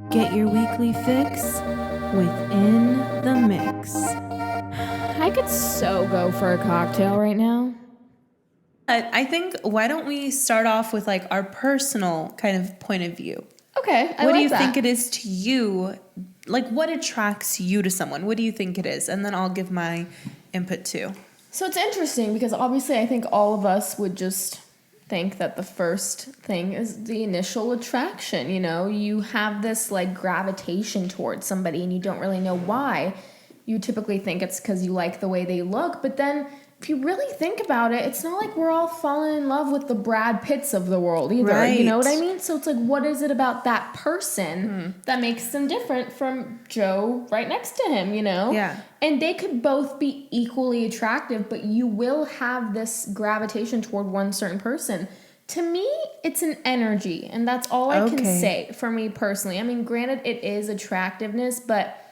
Get your weekly fix within the mix. I could so go for a cocktail right now. I think, why don't we start off with like our personal kind of point of view? Okay, What do you think it is to you? Like, what attracts you to someone? What do you think it is? And then I'll give my input too. So it's interesting because obviously I think all of us would just think that the first thing is the initial attraction. You know, you have this like gravitation towards somebody and you don't really know why. You typically think it's because you like the way they look, but then if you really think about it, it's not like we're all falling in love with the Brad Pitts of the world either. Right. You know what I mean? So it's like, what is it about that person that makes them different from Joe right next to him, you know? Yeah. And they could both be equally attractive, but you will have this gravitation toward one certain person. To me, it's an energy, and that's all I can say for me personally. I mean, granted, it is attractiveness, but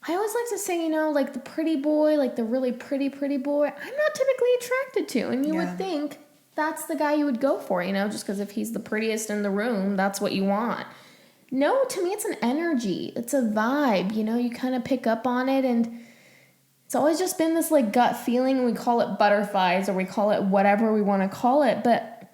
I always like to say, you know, like the pretty boy, like the really pretty boy, I'm not typically attracted to. And you would think that's the guy you would go for, you know, just because if he's the prettiest in the room, that's what you want. No, to me, it's an energy. It's a vibe, you know, you kind of pick up on it. And it's always just been this like gut feeling. And we call it butterflies or we call it whatever we want to call it. But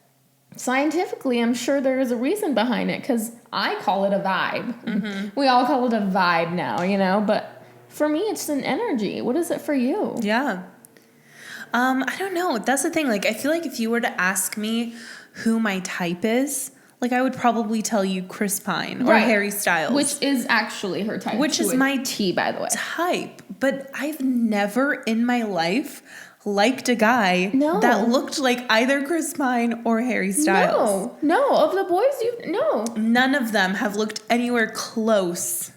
scientifically, I'm sure there is a reason behind it because I call it a vibe. Mm-hmm. We all call it a vibe now, you know, but for me, it's an energy. What is it for you? Yeah. I don't know. That's the thing. Like, I feel like if you were to ask me who my type is, like, I would probably tell you Chris Pine or Harry Styles. Which is actually her type. Which is my T, by the way. Type. But I've never in my life liked a guy that looked like either Chris Pine or Harry Styles. No. Of the boys, no. None of them have looked anywhere close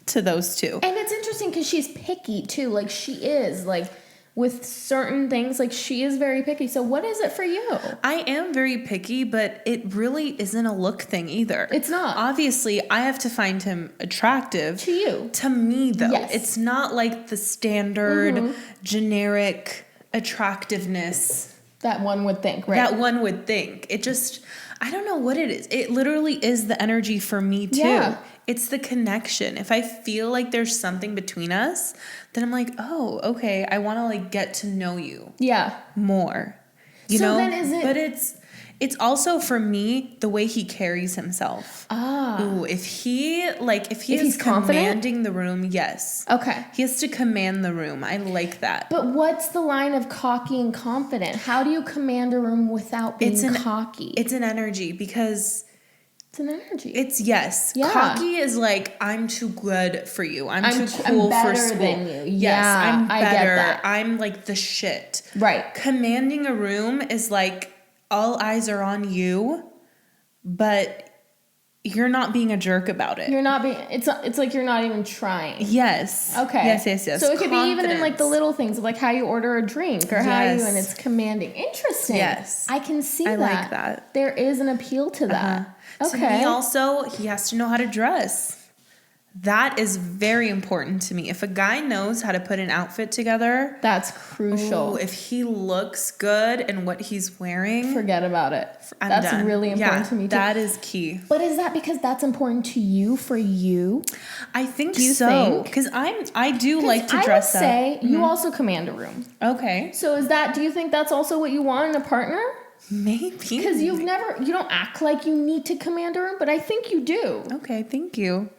to those two. And it's interesting because she's picky too. Like she is like with certain things, like she is very picky. So what is it for you? I am very picky, but it really isn't a look thing either. It's not. Obviously, I have to find him attractive. To you. To me, though. Yes. It's not like the standard generic attractiveness. That one would think, right? That one would think. It just, I don't know what it is. It literally is the energy for me too. Yeah. It's the connection. If I feel like there's something between us, then I'm like, oh, okay, I want to like get to know you. Yeah. More. You know? Then is it? But it's also for me the way he carries himself. Ah. Ooh, if he is confident? commanding the room, yes. Okay. He has to command the room. I like that. But what's the line of cocky and confident? How do you command a room without being cocky? It's an energy because it's an energy. It's yes. Yeah. Cocky is like, I'm too good for you. I'm too cool I'm for better school. than you. Yes, Yeah, I'm better. I get that. I'm like the shit. Right. Commanding a room is like all eyes are on you, but you're not being a jerk about it. You're not being. It's like you're not even trying. Yes. Okay. Yes. So it could be even in like the little things of like how you order a drink or how you, and it's commanding. Interesting. Yes. I can see that. I like that. There is an appeal to that. Okay. To me also, he has to know how to dress. That is very important to me. If a guy knows how to put an outfit together, that's crucial. If he looks good in what he's wearing, forget about it. That's done. Really important to me too. That is key. But is that because that's important to you for you? I think so. Because I do like to dress up. I would say you also command a room. Okay. So do you think that's also what you want in a partner? Maybe. Because you don't act like you need to command a room, but I think you do. Okay, thank you.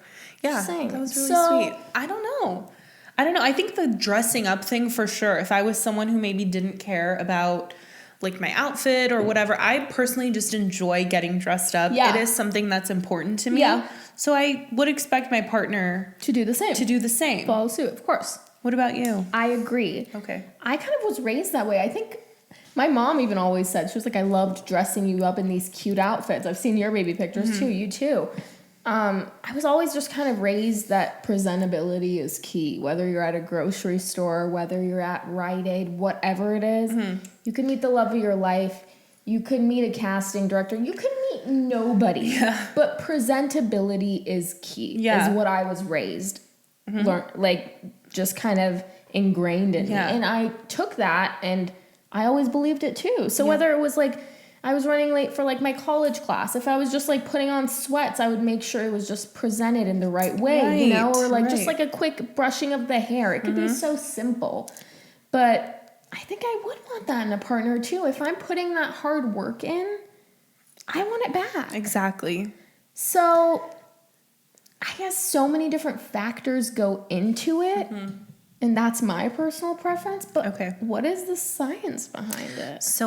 Yeah, that was really sweet. I don't know. I think the dressing up thing for sure. If I was someone who maybe didn't care about like my outfit or whatever, I personally just enjoy getting dressed up. Yeah. It is something that's important to me. Yeah. So I would expect my partner to do the same. Follow suit, of course. What about you? I agree. Okay. I kind of was raised that way. I think my mom even always said, she was like, I loved dressing you up in these cute outfits. I've seen your baby pictures too. You too. I was always just kind of raised that presentability is key. Whether you're at a grocery store, whether you're at Rite Aid, whatever it is, you could meet the love of your life. You could meet a casting director. You could meet nobody. Yeah. But presentability is key, is what I was raised. Just kind of ingrained in me. And I took that and I always believed it too. So whether it was like I was running late for like my college class. If I was just like putting on sweats, I would make sure it was just presented in the right way, you know, or like just like a quick brushing of the hair. It could be so simple. But I think I would want that in a partner too. If I'm putting that hard work in, I want it back. Exactly. So I guess so many different factors go into it. And that's my personal preference. But what is the science behind it? So